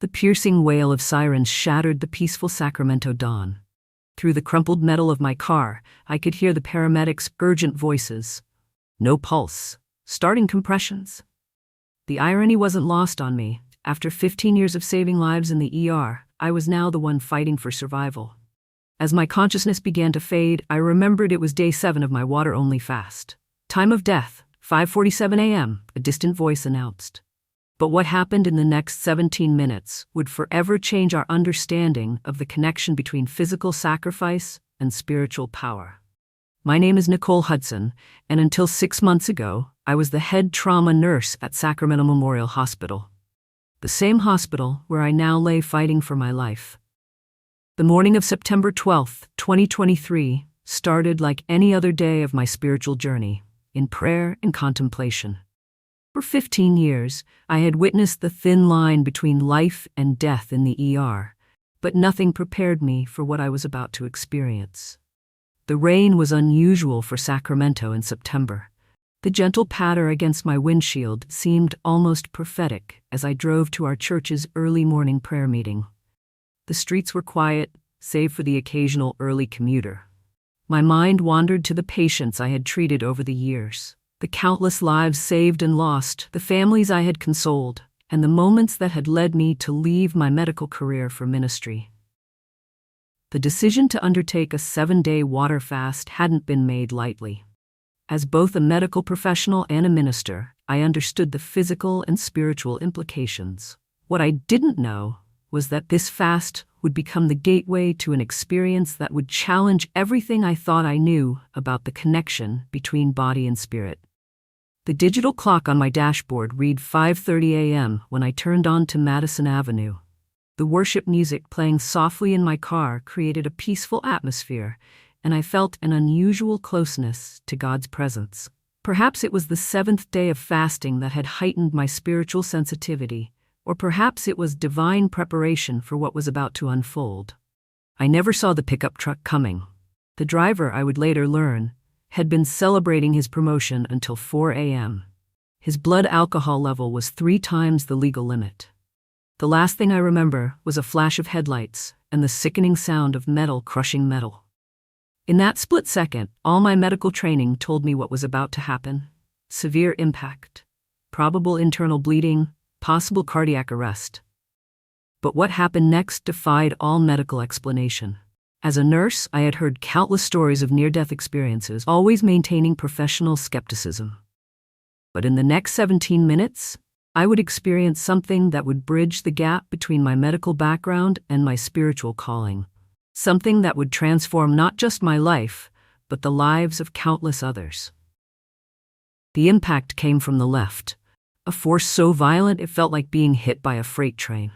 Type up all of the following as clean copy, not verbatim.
The piercing wail of sirens shattered the peaceful Sacramento dawn. Through the crumpled metal of my car, I could hear the paramedics' urgent voices. No pulse. Starting compressions. The irony wasn't lost on me. After 15 years of saving lives in the ER, I was now the one fighting for survival. As my consciousness began to fade, I remembered it was day 7 of my water-only fast. Time of death, 5:47 a.m., a distant voice announced. But what happened in the next 17 minutes would forever change our understanding of the connection between physical sacrifice and spiritual power. My name is Nicole Hudson, and until 6 months ago, I was the head trauma nurse at Sacramento Memorial Hospital. The same hospital where I now lay fighting for my life. The morning of September 12, 2023, started like any other day of my spiritual journey, in prayer and contemplation. For 15 years, I had witnessed the thin line between life and death in the ER, but nothing prepared me for what I was about to experience. The rain was unusual for Sacramento in September. The gentle patter against my windshield seemed almost prophetic as I drove to our church's early morning prayer meeting. The streets were quiet, save for the occasional early commuter. My mind wandered to the patients I had treated over the years, the countless lives saved and lost, the families I had consoled, and the moments that had led me to leave my medical career for ministry. The decision to undertake a 7-day water fast hadn't been made lightly. As both a medical professional and a minister, I understood the physical and spiritual implications. What I didn't know was that this fast would become the gateway to an experience that would challenge everything I thought I knew about the connection between body and spirit. The digital clock on my dashboard read 5:30 a.m. when I turned on to Madison Avenue. The worship music playing softly in my car created a peaceful atmosphere, and I felt an unusual closeness to God's presence. Perhaps it was the 7th day of fasting that had heightened my spiritual sensitivity, or perhaps it was divine preparation for what was about to unfold. I never saw the pickup truck coming. The driver, I would later learn, had been celebrating his promotion until 4 a.m. His blood alcohol level was 3 times the legal limit. The last thing I remember was a flash of headlights and the sickening sound of metal crushing metal. In that split second, all my medical training told me what was about to happen. Severe impact, probable internal bleeding, possible cardiac arrest. But what happened next defied all medical explanation. As a nurse, I had heard countless stories of near-death experiences, always maintaining professional skepticism. But in the next 17 minutes, I would experience something that would bridge the gap between my medical background and my spiritual calling. Something that would transform not just my life, but the lives of countless others. The impact came from the left, a force so violent it felt like being hit by a freight train.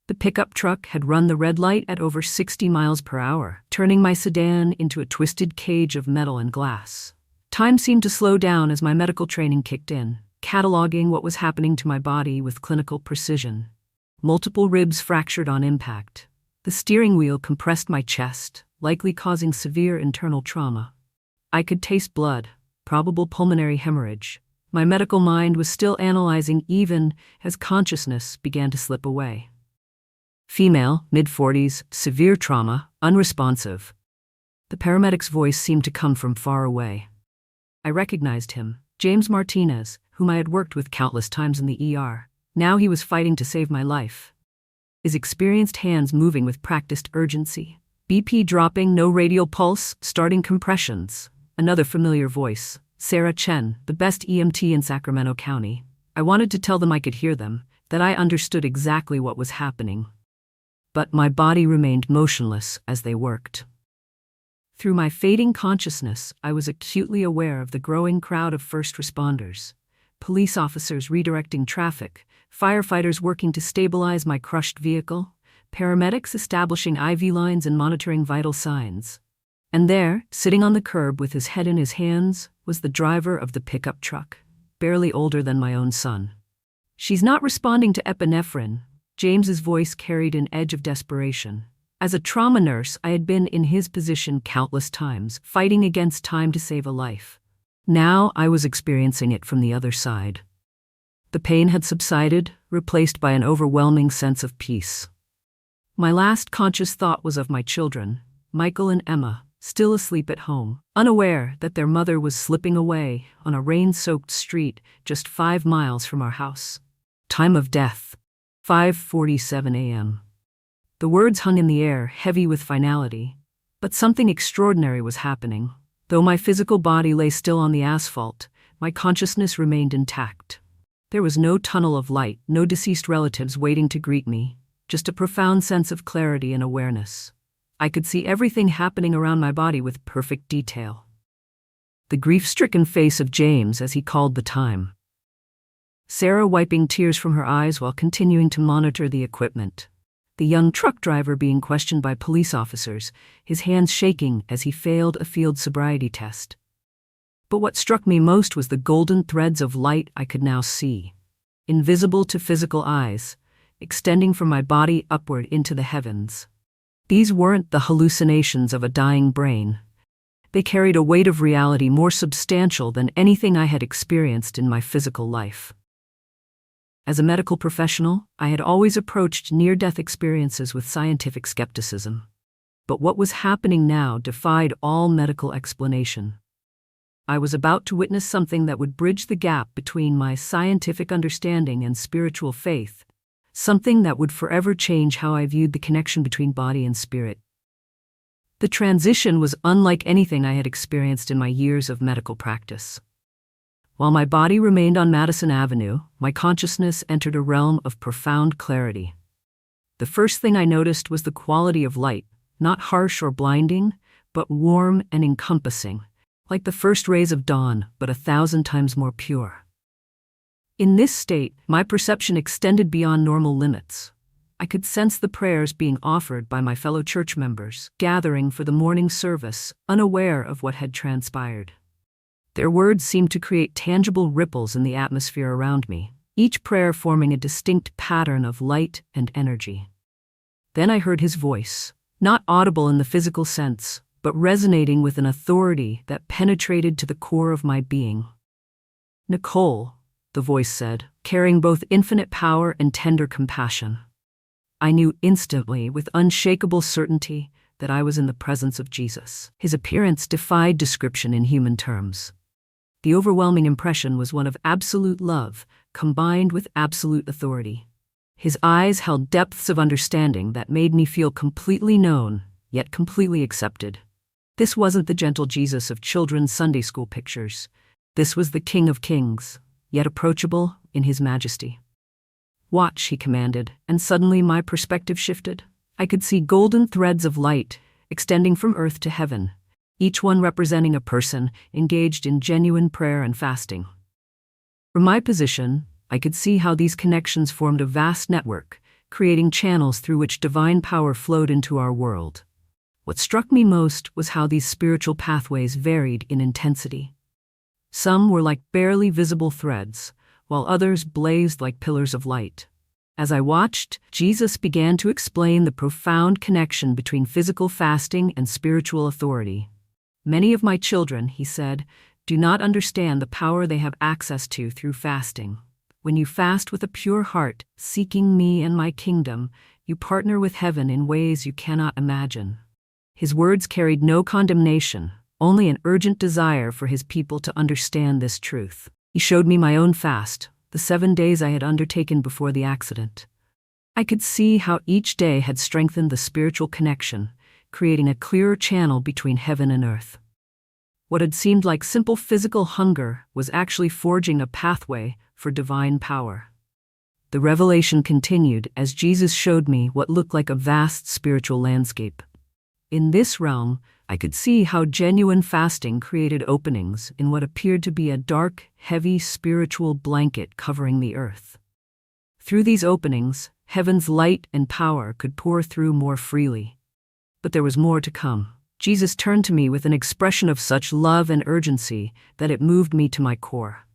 The pickup truck had run the red light at over 60 miles per hour, turning my sedan into a twisted cage of metal and glass. Time seemed to slow down as my medical training kicked in, cataloging what was happening to my body with clinical precision. Multiple ribs fractured on impact. The steering wheel compressed my chest, likely causing severe internal trauma. I could taste blood, probable pulmonary hemorrhage. My medical mind was still analyzing even as consciousness began to slip away. Female, mid-40s, severe trauma, unresponsive. The paramedic's voice seemed to come from far away. I recognized him, James Martinez, whom I had worked with countless times in the ER. Now he was fighting to save my life. His experienced hands moving with practiced urgency. BP dropping, no radial pulse, starting compressions. Another familiar voice, Sarah Chen, the best EMT in Sacramento County. I wanted to tell them I could hear them, that I understood exactly what was happening. But my body remained motionless as they worked. Through my fading consciousness, I was acutely aware of the growing crowd of first responders. Police officers redirecting traffic, firefighters working to stabilize my crushed vehicle, paramedics establishing IV lines and monitoring vital signs. And there, sitting on the curb with his head in his hands, was the driver of the pickup truck, barely older than my own son. "She's not responding to epinephrine," James's voice carried an edge of desperation. As a trauma nurse, I had been in his position countless times, fighting against time to save a life. Now I was experiencing it from the other side. The pain had subsided, replaced by an overwhelming sense of peace. My last conscious thought was of my children, Michael and Emma, still asleep at home, unaware that their mother was slipping away on a rain-soaked street just 5 miles from our house. Time of death, 5:47 a.m. The words hung in the air, heavy with finality, but something extraordinary was happening. Though my physical body lay still on the asphalt, my consciousness remained intact. There was no tunnel of light, no deceased relatives waiting to greet me, just a profound sense of clarity and awareness. I could see everything happening around my body with perfect detail. The grief-stricken face of James as he called the time. Sarah wiping tears from her eyes while continuing to monitor the equipment. The young truck driver being questioned by police officers, his hands shaking as he failed a field sobriety test. But what struck me most was the golden threads of light I could now see, invisible to physical eyes, extending from my body upward into the heavens. These weren't the hallucinations of a dying brain. They carried a weight of reality more substantial than anything I had experienced in my physical life. As a medical professional, I had always approached near-death experiences with scientific skepticism. But what was happening now defied all medical explanation. I was about to witness something that would bridge the gap between my scientific understanding and spiritual faith, something that would forever change how I viewed the connection between body and spirit. The transition was unlike anything I had experienced in my years of medical practice. While my body remained on Madison Avenue, my consciousness entered a realm of profound clarity. The first thing I noticed was the quality of light, not harsh or blinding, but warm and encompassing, like the first rays of dawn, but 1,000 times more pure. In this state, my perception extended beyond normal limits. I could sense the prayers being offered by my fellow church members, gathering for the morning service, unaware of what had transpired. Their words seemed to create tangible ripples in the atmosphere around me, each prayer forming a distinct pattern of light and energy. Then I heard his voice, not audible in the physical sense, but resonating with an authority that penetrated to the core of my being. "Nicole," the voice said, carrying both infinite power and tender compassion. I knew instantly, with unshakable certainty, that I was in the presence of Jesus. His appearance defied description in human terms. The overwhelming impression was one of absolute love, combined with absolute authority. His eyes held depths of understanding that made me feel completely known, yet completely accepted. This wasn't the gentle Jesus of children's Sunday school pictures. This was the King of Kings, yet approachable in his majesty. "Watch," he commanded, and suddenly my perspective shifted. I could see golden threads of light extending from earth to heaven, each one representing a person engaged in genuine prayer and fasting. From my position, I could see how these connections formed a vast network, creating channels through which divine power flowed into our world. What struck me most was how these spiritual pathways varied in intensity. Some were like barely visible threads, while others blazed like pillars of light. As I watched, Jesus began to explain the profound connection between physical fasting and spiritual authority. "Many of my children," he said, "do not understand the power they have access to through fasting. When you fast with a pure heart, seeking me and my kingdom, you partner with heaven in ways you cannot imagine." His words carried no condemnation, only an urgent desire for his people to understand this truth. He showed me my own fast, the 7 days I had undertaken before the accident. I could see how each day had strengthened the spiritual connection, creating a clearer channel between heaven and earth. What had seemed like simple physical hunger was actually forging a pathway for divine power. The revelation continued as Jesus showed me what looked like a vast spiritual landscape. In this realm, I could see how genuine fasting created openings in what appeared to be a dark, heavy spiritual blanket covering the earth. Through these openings, heaven's light and power could pour through more freely. But there was more to come. Jesus turned to me with an expression of such love and urgency that it moved me to my core.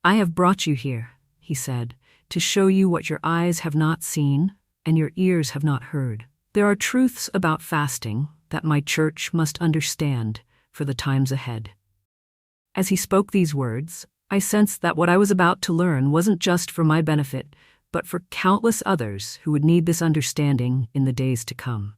"I have brought you here," he said, "to show you what your eyes have not seen and your ears have not heard. There are truths about fasting that my church must understand for the times ahead." As he spoke these words, I sensed that what I was about to learn wasn't just for my benefit, but for countless others who would need this understanding in the days to come.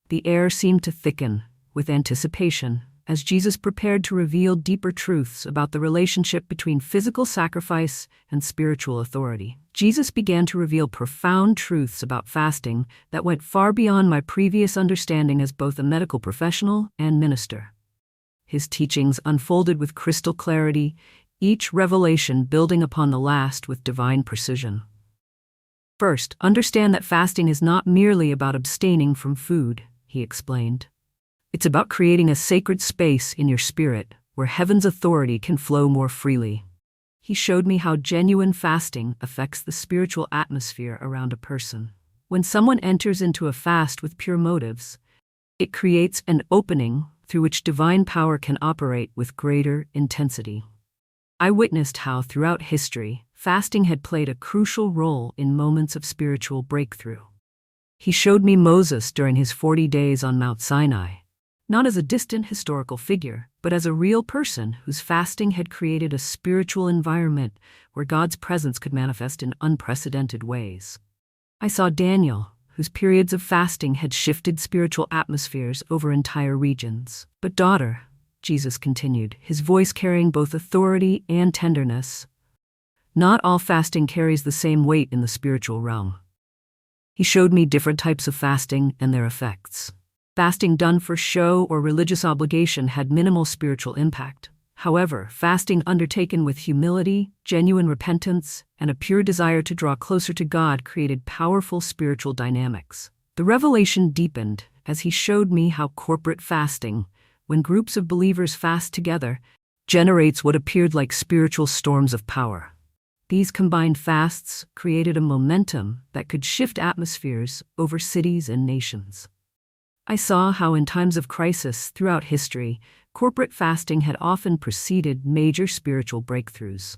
The air seemed to thicken with anticipation as Jesus prepared to reveal deeper truths about the relationship between physical sacrifice and spiritual authority. Jesus began to reveal profound truths about fasting that went far beyond my previous understanding as both a medical professional and minister. His teachings unfolded with crystal clarity, each revelation building upon the last with divine precision. First, understand that fasting is not merely about abstaining from food, he explained. It's about creating a sacred space in your spirit where heaven's authority can flow more freely. He showed me how genuine fasting affects the spiritual atmosphere around a person. When someone enters into a fast with pure motives, it creates an opening through which divine power can operate with greater intensity. I witnessed how, throughout history, fasting had played a crucial role in moments of spiritual breakthrough. He showed me Moses during his 40 days on Mount Sinai, not as a distant historical figure, but as a real person whose fasting had created a spiritual environment where God's presence could manifest in unprecedented ways. I saw Daniel, whose periods of fasting had shifted spiritual atmospheres over entire regions. But daughter, Jesus continued, his voice carrying both authority and tenderness, not all fasting carries the same weight in the spiritual realm. He showed me different types of fasting and their effects. Fasting done for show or religious obligation had minimal spiritual impact. However, fasting undertaken with humility, genuine repentance, and a pure desire to draw closer to God created powerful spiritual dynamics. The revelation deepened as he showed me how corporate fasting, when groups of believers fast together, generates what appeared like spiritual storms of power. These combined fasts created a momentum that could shift atmospheres over cities and nations. I saw how in times of crisis throughout history, corporate fasting had often preceded major spiritual breakthroughs.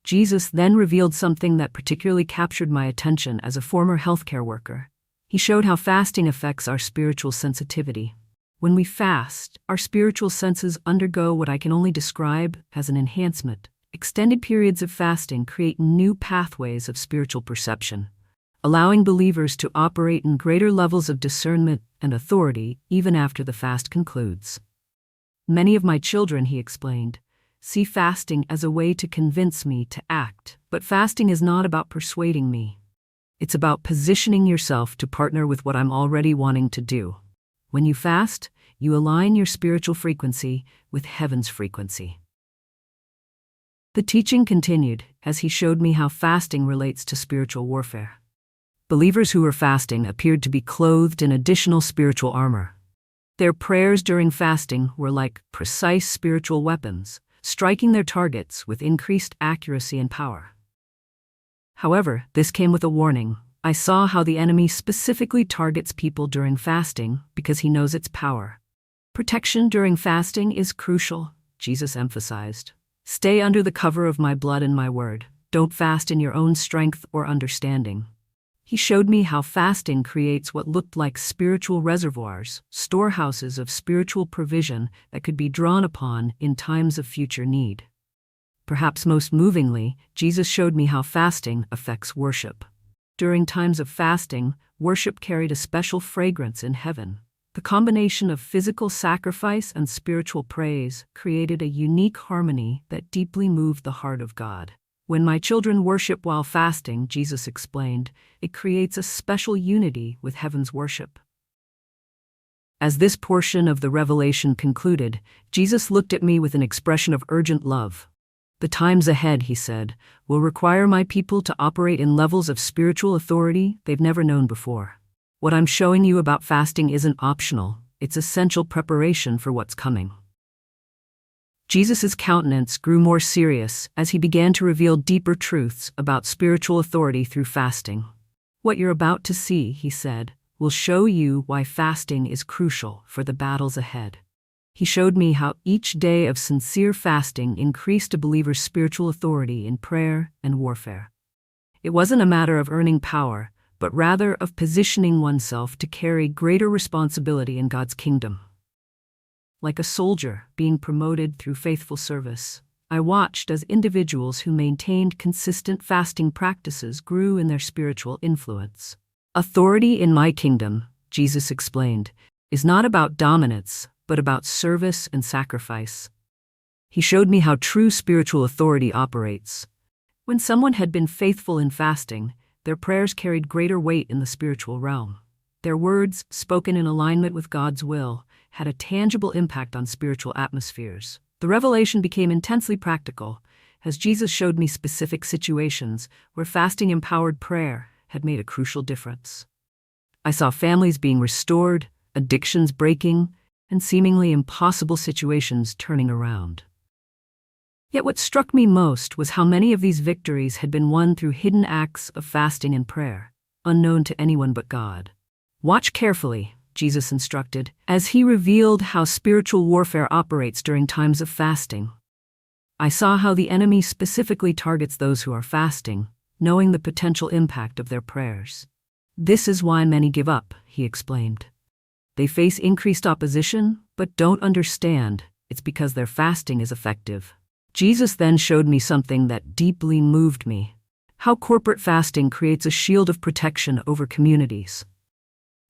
Jesus then revealed something that particularly captured my attention as a former healthcare worker. He showed how fasting affects our spiritual sensitivity. When we fast, our spiritual senses undergo what I can only describe as an enhancement. Extended periods of fasting create new pathways of spiritual perception, allowing believers to operate in greater levels of discernment and authority even after the fast concludes. Many of my children, he explained, see fasting as a way to convince me to act, but fasting is not about persuading me. It's about positioning yourself to partner with what I'm already wanting to do. When you fast, you align your spiritual frequency with heaven's frequency. The teaching continued as he showed me how fasting relates to spiritual warfare. Believers who were fasting appeared to be clothed in additional spiritual armor. Their prayers during fasting were like precise spiritual weapons, striking their targets with increased accuracy and power. However, this came with a warning. I saw how the enemy specifically targets people during fasting because he knows its power. Protection during fasting is crucial, Jesus emphasized. Stay under the cover of my blood and my word. Don't fast in your own strength or understanding. He showed me how fasting creates what looked like spiritual reservoirs, storehouses of spiritual provision that could be drawn upon in times of future need. Perhaps most movingly, Jesus showed me how fasting affects worship. During times of fasting, worship carried a special fragrance in heaven. The combination of physical sacrifice and spiritual praise created a unique harmony that deeply moved the heart of God. When my children worship while fasting, Jesus explained, it creates a special unity with heaven's worship. As this portion of the revelation concluded, Jesus looked at me with an expression of urgent love. The times ahead, he said, will require my people to operate in levels of spiritual authority they've never known before. What I'm showing you about fasting isn't optional, it's essential preparation for what's coming. Jesus' countenance grew more serious as he began to reveal deeper truths about spiritual authority through fasting. What you're about to see, he said, will show you why fasting is crucial for the battles ahead. He showed me how each day of sincere fasting increased a believer's spiritual authority in prayer and warfare. It wasn't a matter of earning power, but rather of positioning oneself to carry greater responsibility in God's kingdom. Like a soldier being promoted through faithful service, I watched as individuals who maintained consistent fasting practices grew in their spiritual influence. Authority in my kingdom, Jesus explained, is not about dominance, but about service and sacrifice. He showed me how true spiritual authority operates. When someone had been faithful in fasting, their prayers carried greater weight in the spiritual realm. Their words, spoken in alignment with God's will, had a tangible impact on spiritual atmospheres. The revelation became intensely practical, as Jesus showed me specific situations where fasting-empowered prayer had made a crucial difference. I saw families being restored, addictions breaking, and seemingly impossible situations turning around. Yet what struck me most was how many of these victories had been won through hidden acts of fasting and prayer, unknown to anyone but God. Watch carefully, Jesus instructed, as he revealed how spiritual warfare operates during times of fasting. I saw how the enemy specifically targets those who are fasting, knowing the potential impact of their prayers. This is why many give up, he explained. They face increased opposition, but don't understand it's because their fasting is effective. Jesus then showed me something that deeply moved me: how corporate fasting creates a shield of protection over communities.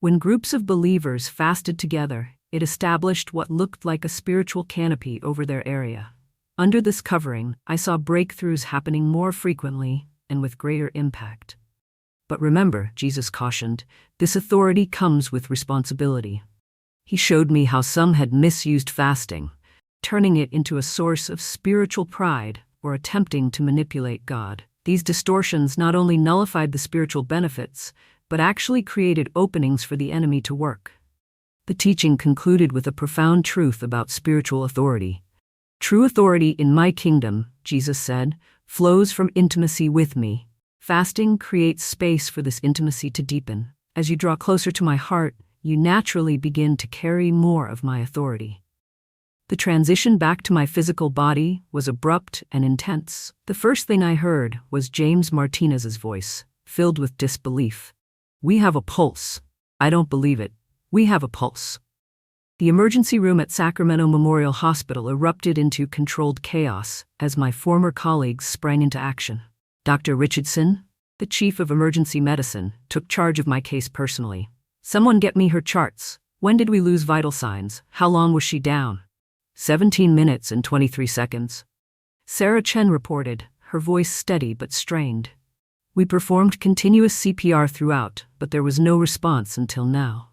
When groups of believers fasted together, it established what looked like a spiritual canopy over their area. Under this covering, I saw breakthroughs happening more frequently and with greater impact. But remember, Jesus cautioned, this authority comes with responsibility. He showed me how some had misused fasting, turning it into a source of spiritual pride or attempting to manipulate God. These distortions not only nullified the spiritual benefits, but actually created openings for the enemy to work. The teaching concluded with a profound truth about spiritual authority. True authority in my kingdom, Jesus said, flows from intimacy with me. Fasting creates space for this intimacy to deepen. As you draw closer to my heart, you naturally begin to carry more of my authority. The transition back to my physical body was abrupt and intense. The first thing I heard was James Martinez's voice, filled with disbelief. "We have a pulse." "I don't believe it. We have a pulse." The emergency room at Sacramento Memorial Hospital erupted into controlled chaos as my former colleagues sprang into action. Dr. Richardson, the chief of emergency medicine, took charge of my case personally. "Someone get me her charts. When did we lose vital signs? How long was she down?" 17 minutes and 23 seconds. Sarah Chen reported, her voice steady but strained. "We performed continuous CPR throughout, but there was no response until now."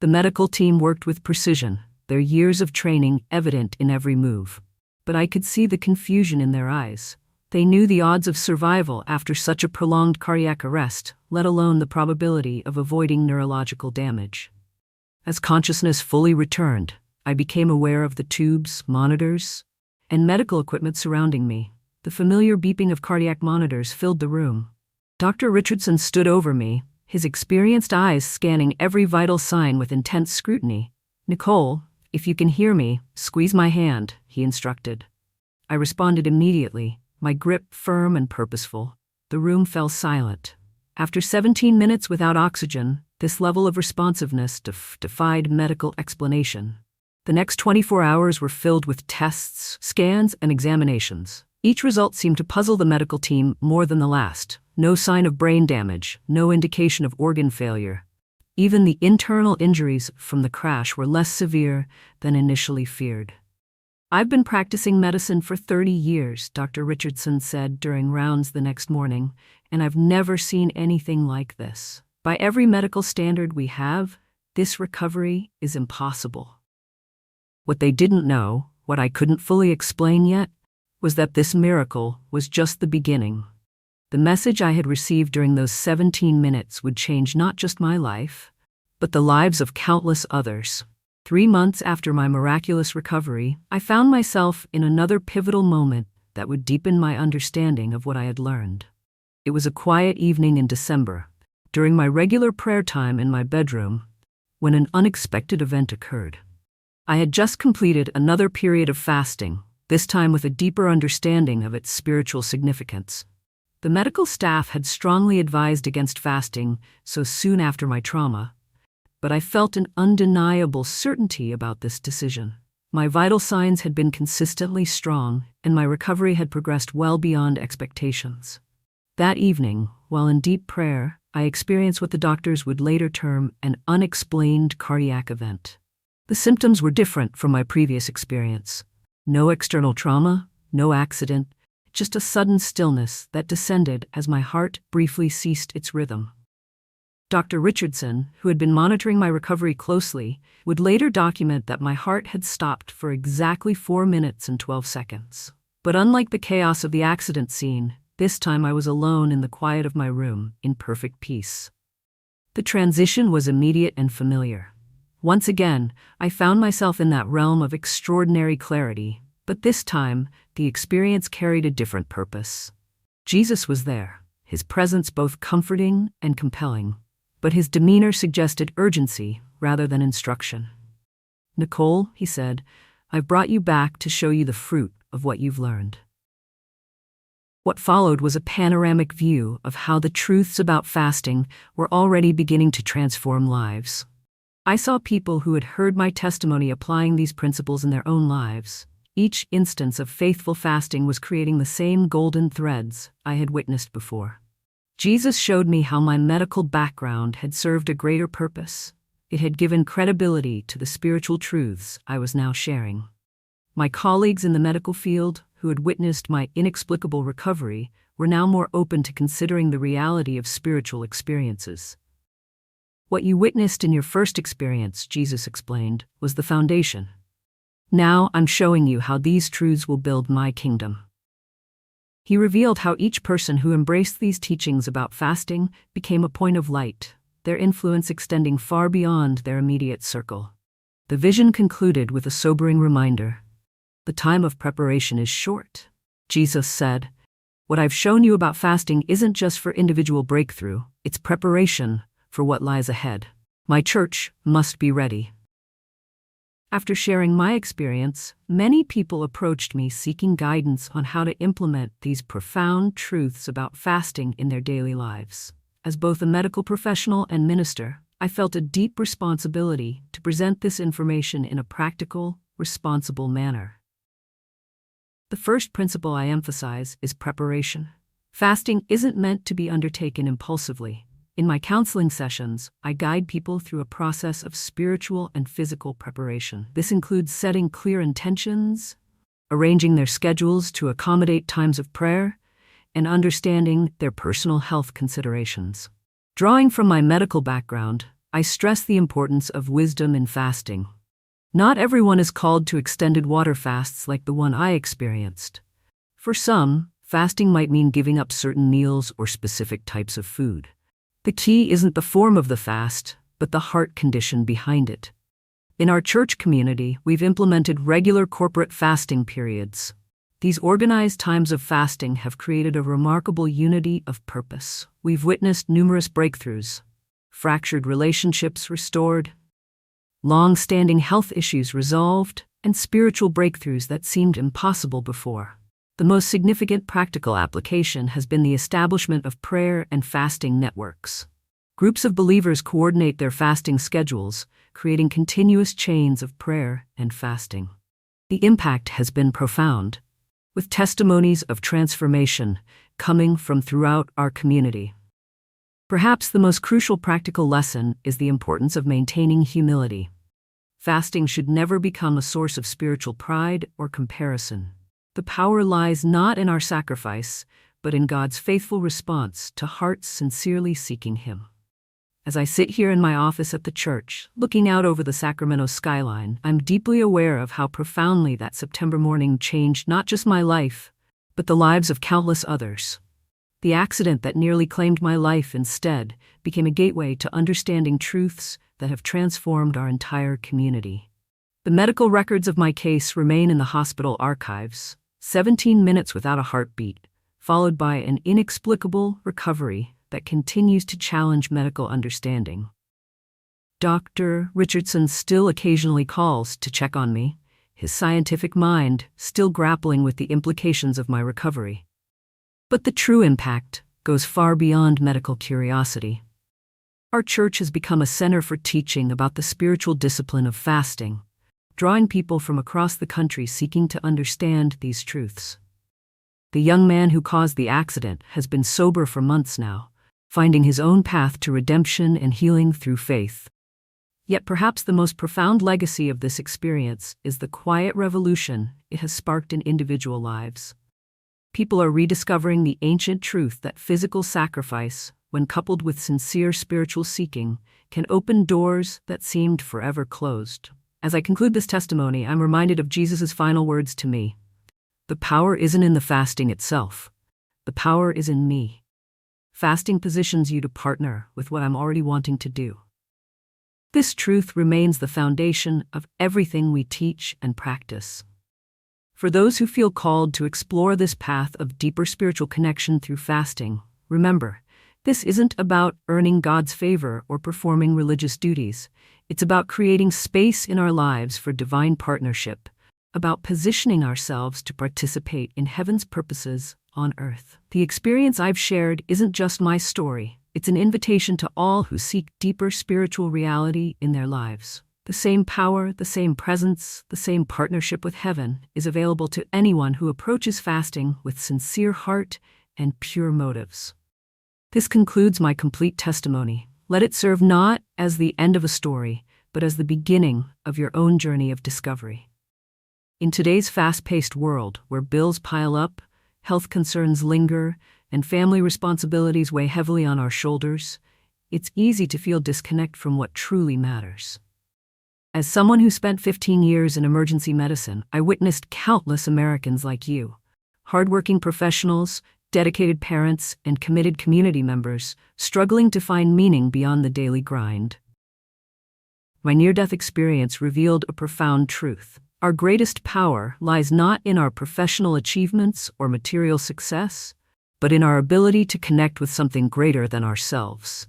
The medical team worked with precision, their years of training evident in every move. But I could see the confusion in their eyes. They knew the odds of survival after such a prolonged cardiac arrest, let alone the probability of avoiding neurological damage. As consciousness fully returned, I became aware of the tubes, monitors, and medical equipment surrounding me. The familiar beeping of cardiac monitors filled the room. Dr. Richardson stood over me, his experienced eyes scanning every vital sign with intense scrutiny. "Nicole, if you can hear me, squeeze my hand," he instructed. I responded immediately, my grip firm and purposeful. The room fell silent. After 17 minutes without oxygen, this level of responsiveness defied medical explanation. The next 24 hours were filled with tests, scans, and examinations. Each result seemed to puzzle the medical team more than the last. No sign of brain damage, no indication of organ failure. Even the internal injuries from the crash were less severe than initially feared. "I've been practicing medicine for 30 years, Dr. Richardson said during rounds the next morning, and I've never seen anything like this. By every medical standard we have, this recovery is impossible." What they didn't know, what I couldn't fully explain yet, was that this miracle was just the beginning. The message I had received during those 17 minutes would change not just my life, but the lives of countless others. 3 months after my miraculous recovery, I found myself in another pivotal moment that would deepen my understanding of what I had learned. It was a quiet evening in December, during my regular prayer time in my bedroom, when an unexpected event occurred. I had just completed another period of fasting, this time with a deeper understanding of its spiritual significance. The medical staff had strongly advised against fasting so soon after my trauma, but I felt an undeniable certainty about this decision. My vital signs had been consistently strong, and my recovery had progressed well beyond expectations. That evening, while in deep prayer, I experienced what the doctors would later term an unexplained cardiac event. The symptoms were different from my previous experience. No external trauma, no accident, just a sudden stillness that descended as my heart briefly ceased its rhythm. Dr. Richardson, who had been monitoring my recovery closely, would later document that my heart had stopped for exactly 4 minutes and 12 seconds. But unlike the chaos of the accident scene, this time I was alone in the quiet of my room, in perfect peace. The transition was immediate and familiar. Once again, I found myself in that realm of extraordinary clarity, but this time, the experience carried a different purpose. Jesus was there, his presence both comforting and compelling, but his demeanor suggested urgency rather than instruction. "Nicole," he said, "I've brought you back to show you the fruit of what you've learned." What followed was a panoramic view of how the truths about fasting were already beginning to transform lives. I saw people who had heard my testimony applying these principles in their own lives. Each instance of faithful fasting was creating the same golden threads I had witnessed before. Jesus showed me how my medical background had served a greater purpose. It had given credibility to the spiritual truths I was now sharing. My colleagues in the medical field, who had witnessed my inexplicable recovery, were now more open to considering the reality of spiritual experiences. "What you witnessed in your first experience," Jesus explained, "was the foundation. Now I'm showing you how these truths will build my kingdom." He revealed how each person who embraced these teachings about fasting became a point of light, their influence extending far beyond their immediate circle. The vision concluded with a sobering reminder. "The time of preparation is short," Jesus said. "What I've shown you about fasting isn't just for individual breakthrough, it's preparation for what lies ahead. My church must be ready." After sharing my experience, many people approached me seeking guidance on how to implement these profound truths about fasting in their daily lives. As both a medical professional and minister, I felt a deep responsibility to present this information in a practical, responsible manner. The first principle I emphasize is preparation. Fasting isn't meant to be undertaken impulsively. In my counseling sessions, I guide people through a process of spiritual and physical preparation. This includes setting clear intentions, arranging their schedules to accommodate times of prayer, and understanding their personal health considerations. Drawing from my medical background, I stress the importance of wisdom in fasting. Not everyone is called to extended water fasts like the one I experienced. For some, fasting might mean giving up certain meals or specific types of food. The key isn't the form of the fast, but the heart condition behind it. In our church community, we've implemented regular corporate fasting periods. These organized times of fasting have created a remarkable unity of purpose. We've witnessed numerous breakthroughs, fractured relationships restored, long-standing health issues resolved, and spiritual breakthroughs that seemed impossible before. The most significant practical application has been the establishment of prayer and fasting networks. Groups of believers coordinate their fasting schedules, creating continuous chains of prayer and fasting. The impact has been profound, with testimonies of transformation coming from throughout our community. Perhaps the most crucial practical lesson is the importance of maintaining humility. Fasting should never become a source of spiritual pride or comparison. The power lies not in our sacrifice, but in God's faithful response to hearts sincerely seeking Him. As I sit here in my office at the church, looking out over the Sacramento skyline, I'm deeply aware of how profoundly that September morning changed not just my life, but the lives of countless others. The accident that nearly claimed my life instead became a gateway to understanding truths that have transformed our entire community. The medical records of my case remain in the hospital archives. 17 minutes without a heartbeat, followed by an inexplicable recovery that continues to challenge medical understanding. Dr. Richardson still occasionally calls to check on me, his scientific mind still grappling with the implications of my recovery. But the true impact goes far beyond medical curiosity. Our church has become a center for teaching about the spiritual discipline of fasting. drawing people from across the country seeking to understand these truths. The young man who caused the accident has been sober for months now, finding his own path to redemption and healing through faith. Yet perhaps the most profound legacy of this experience is the quiet revolution it has sparked in individual lives. People are rediscovering the ancient truth that physical sacrifice, when coupled with sincere spiritual seeking, can open doors that seemed forever closed. As I conclude this testimony, I'm reminded of Jesus' final words to me. The power isn't in the fasting itself. The power is in me. Fasting positions you to partner with what I'm already wanting to do. This truth remains the foundation of everything we teach and practice. For those who feel called to explore this path of deeper spiritual connection through fasting, remember, this isn't about earning God's favor or performing religious duties. It's about creating space in our lives for divine partnership, about positioning ourselves to participate in heaven's purposes on earth. The experience I've shared isn't just my story. It's an invitation to all who seek deeper spiritual reality in their lives. The same power, the same presence, the same partnership with heaven is available to anyone who approaches fasting with sincere heart and pure motives. This concludes my complete testimony. Let it serve not as the end of a story, but as the beginning of your own journey of discovery. In today's fast-paced world, where bills pile up, health concerns linger, and family responsibilities weigh heavily on our shoulders, it's easy to feel disconnect from what truly matters. As someone who spent 15 years in emergency medicine, I witnessed countless Americans like you, hardworking professionals, dedicated parents, and committed community members, struggling to find meaning beyond the daily grind. My near-death experience revealed a profound truth. Our greatest power lies not in our professional achievements or material success, but in our ability to connect with something greater than ourselves.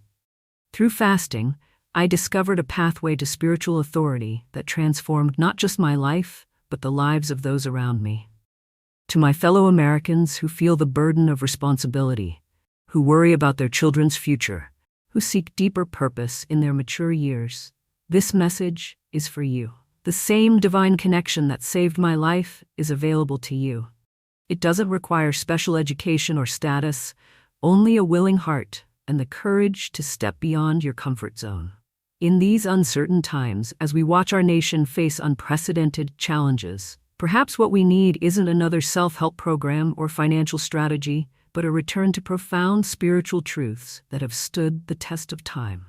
Through fasting, I discovered a pathway to spiritual authority that transformed not just my life, but the lives of those around me. To my fellow Americans who feel the burden of responsibility, who worry about their children's future, who seek deeper purpose in their mature years, this message is for you. The same divine connection that saved my life is available to you. It doesn't require special education or status, only a willing heart and the courage to step beyond your comfort zone. In these uncertain times, as we watch our nation face unprecedented challenges, perhaps what we need isn't another self-help program or financial strategy, but a return to profound spiritual truths that have stood the test of time.